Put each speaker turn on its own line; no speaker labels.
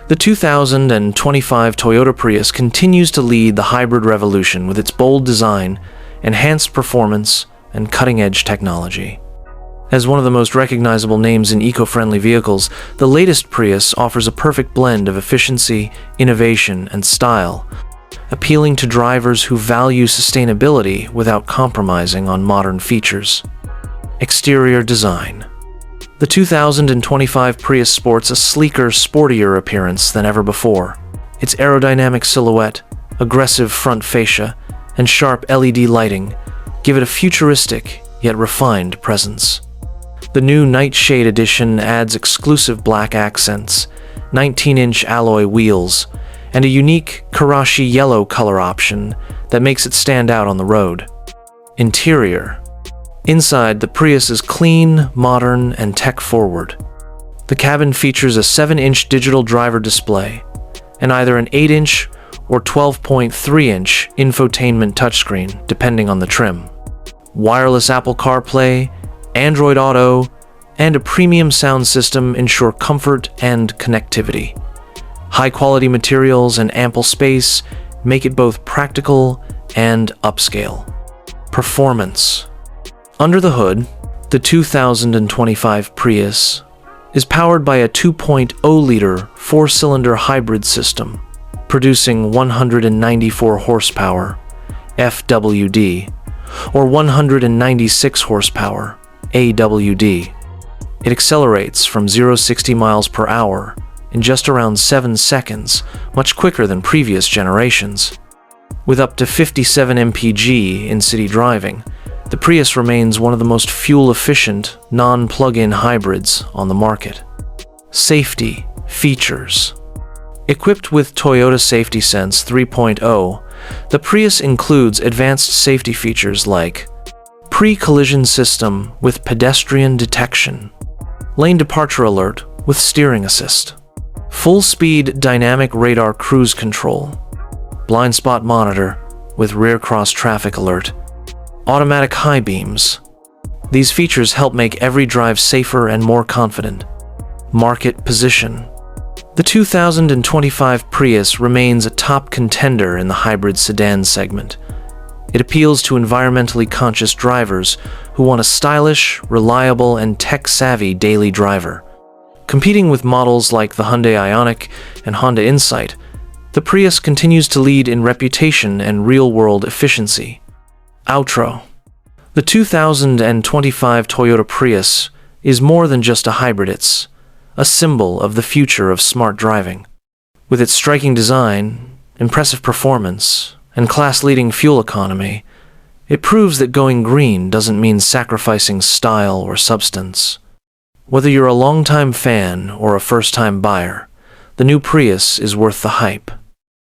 The 2025 Toyota Prius continues to lead the hybrid revolution with its bold design, enhanced performance, and cutting-edge technology. As one of the most recognizable names in eco-friendly vehicles, the latest Prius offers a perfect blend of efficiency, innovation, and style, appealing to drivers who value sustainability without compromising on modern features. Exterior design. The 2025 Prius sports a sleeker, sportier appearance than ever before. Its aerodynamic silhouette, aggressive front fascia, and sharp LED lighting give it a futuristic yet refined presence. The new Nightshade Edition adds exclusive black accents, 19-inch alloy wheels, and a unique Karashi yellow color option that makes it stand out on the road. Interior. Inside, the Prius is clean, modern, and tech-forward. The cabin features a 7-inch digital driver display and either an 8-inch or 12.3-inch infotainment touchscreen, depending on the trim. Wireless Apple CarPlay, Android Auto, and a premium sound system ensure comfort and connectivity. High-quality materials and ample space make it both practical and upscale. Performance. Under the hood, the 2025 Prius is powered by a 2.0-liter four-cylinder hybrid system, producing 194 horsepower, FWD, or 196 horsepower, AWD. It accelerates from 0-60 miles per hour in just around 7 seconds, much quicker than previous generations. With up to 57 mpg in city driving, the Prius remains one of the most fuel-efficient, non-plug-in hybrids on the market. Safety features. Equipped with Toyota Safety Sense 3.0, the Prius includes advanced safety features like pre-collision system with pedestrian detection, lane departure alert with steering assist, full-speed dynamic radar cruise control, blind spot monitor with rear cross traffic alert, automatic high beams. These features help make every drive safer and more confident. Market position. The 2025 Prius remains a top contender in the hybrid sedan segment. It appeals to environmentally conscious drivers who want a stylish, reliable, and tech-savvy daily driver. Competing with models like the Hyundai Ioniq and Honda Insight, the Prius continues to lead in reputation and real-world efficiency. Outro. The 2025 Toyota Prius is more than just a hybrid, it's a symbol of the future of smart driving. With its striking design, impressive performance, and class-leading fuel economy, it proves that going green doesn't mean sacrificing style or substance. Whether you're a longtime fan or a first-time buyer, the new Prius is worth the hype.